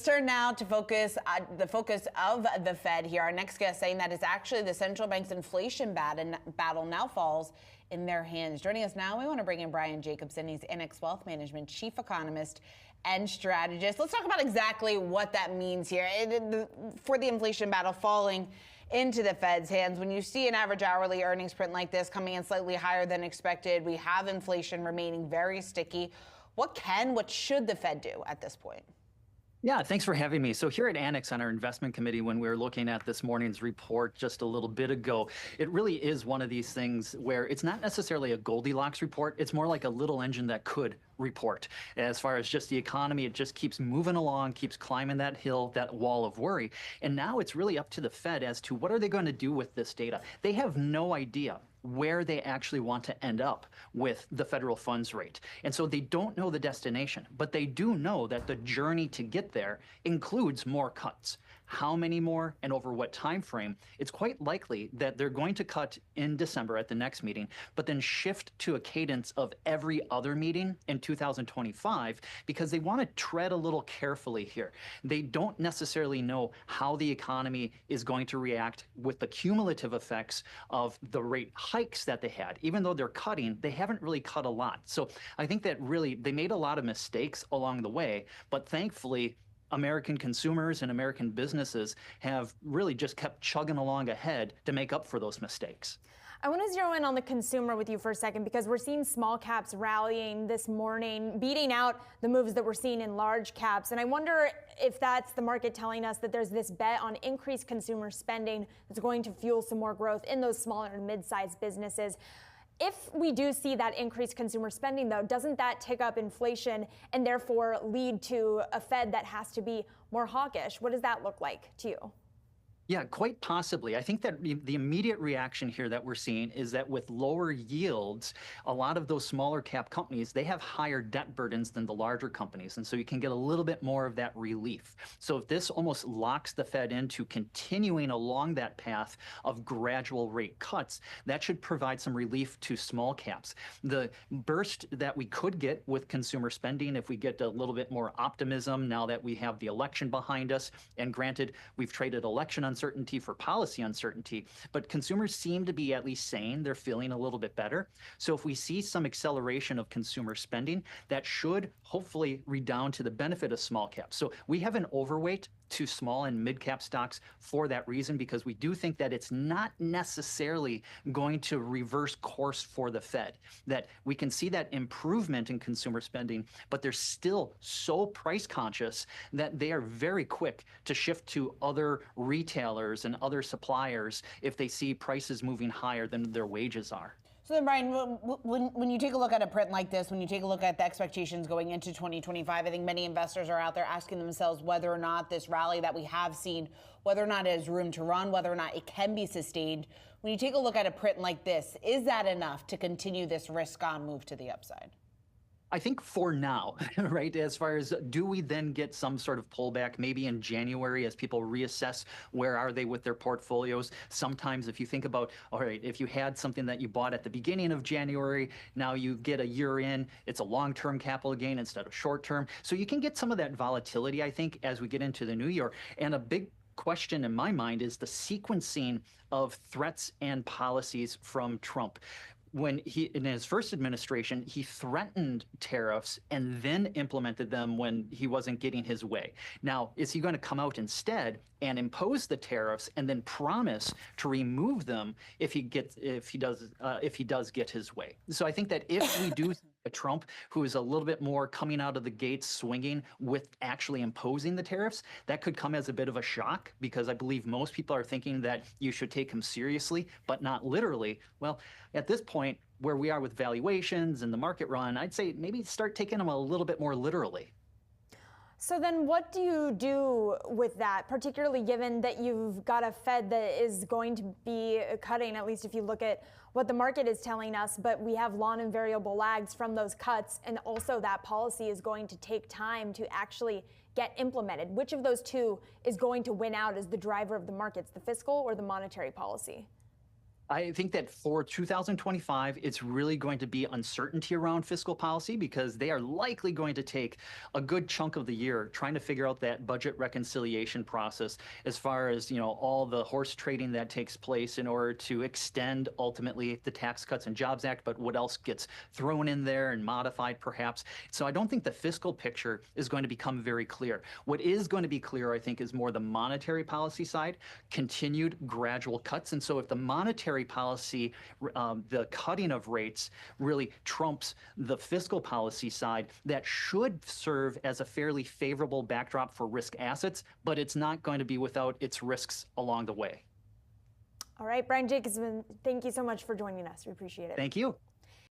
Let's turn now to the focus of the Fed here. Our next guest saying that it's actually the central bank's inflation battle now falls in their hands. Joining us now, we want to bring in Brian Jacobsen. He's Annex Wealth Management chief economist and strategist. Let's talk about exactly what that means here for the inflation battle falling into the Fed's hands. When you see an average hourly earnings print like this coming in slightly higher than expected, we have inflation remaining very sticky. What should the Fed do at this point? Yeah, thanks for having me. So here at Annex on our investment committee, when we were looking at this morning's report just a little bit ago, it really is one of these things where it's not necessarily a Goldilocks report. It's more like a little engine that could report. As far as just the economy, it just keeps moving along, keeps climbing that hill, that wall of worry. And now it's really up to the Fed as to what are they going to do with this data. They have no idea where they actually want to end up with the federal funds rate. And so they don't know the destination, but they do know that the journey to get there includes more cuts. How many more and over what time frame? It's quite likely that they're going to cut in December at the next meeting, but then shift to a cadence of every other meeting in 2025 because they want to tread a little carefully here. They don't necessarily know how the economy is going to react with the cumulative effects of the rate hikes that they had. Even though they're cutting, they haven't really cut a lot. So I think that really they made a lot of mistakes along the way, but thankfully American consumers and American businesses have really just kept chugging along ahead to make up for those mistakes. I want to zero in on the consumer with you for a second because we're seeing small caps rallying this morning, beating out the moves that we're seeing in large caps. And I wonder if that's the market telling us that there's this bet on increased consumer spending that's going to fuel some more growth in those smaller and mid-sized businesses. If we do see that increased consumer spending, though, doesn't that tick up inflation and therefore lead to a Fed that has to be more hawkish? What does that look like to you? Yeah, quite possibly. I think that the immediate reaction here that we're seeing is that with lower yields, a lot of those smaller cap companies, they have higher debt burdens than the larger companies. And so you can get a little bit more of that relief. So if this almost locks the Fed into continuing along that path of gradual rate cuts, that should provide some relief to small caps. The burst that we could get with consumer spending, if we get a little bit more optimism now that we have the election behind us, and granted, we've traded election uncertainty for policy uncertainty, but consumers seem to be at least saying they're feeling a little bit better. So if we see some acceleration of consumer spending, that should hopefully redound to the benefit of small caps. So we have an overweight to small and mid cap stocks for that reason, because we do think that it's not necessarily going to reverse course for the Fed, that we can see that improvement in consumer spending, but they're still so price conscious that they are very quick to shift to other retailers and other suppliers if they see prices moving higher than their wages are. So then, Brian, when you take a look at a print like this, when you take a look at the expectations going into 2025, I think many investors are out there asking themselves whether or not this rally that we have seen, whether or not it has room to run, whether or not it can be sustained. When you take a look at a print like this, is that enough to continue this risk-on move to the upside? I think for now, right, as far as do we then get some sort of pullback maybe in January as people reassess where are they with their portfolios? Sometimes if you think about, all right, if you had something that you bought at the beginning of January, now you get a year in, it's a long-term capital gain instead of short-term. So you can get some of that volatility, I think, as we get into the new year. And a big question in my mind is the sequencing of threats and policies from Trump. When he, in his first administration, he threatened tariffs and then implemented them when he wasn't getting his way. Now, is he going to come out instead and impose the tariffs and then promise to remove them if he does get his way? So I think that if we do a Trump who is a little bit more coming out of the gates swinging with actually imposing the tariffs, that could come as a bit of a shock, because I believe most people are thinking that you should take him seriously, but not literally. Well, at this point, where we are with valuations and the market run, I'd say maybe start taking them a little bit more literally. So then what do you do with that, particularly given that you've got a Fed that is going to be cutting, at least if you look at what the market is telling us, but we have long and variable lags from those cuts, and also that policy is going to take time to actually get implemented. Which of those two is going to win out as the driver of the markets, the fiscal or the monetary policy? I think that for 2025, it's really going to be uncertainty around fiscal policy because they are likely going to take a good chunk of the year trying to figure out that budget reconciliation process as far as, all the horse trading that takes place in order to extend ultimately the Tax Cuts and Jobs Act, but what else gets thrown in there and modified perhaps. So I don't think the fiscal picture is going to become very clear. What is going to be clear, I think, is more the monetary policy side, continued gradual cuts. And so if the monetary policy, the cutting of rates really trumps the fiscal policy side, that should serve as a fairly favorable backdrop for risk assets, but it's not going to be without its risks along the way. All right, Brian Jacobsen, thank you so much for joining us. We appreciate it. Thank you.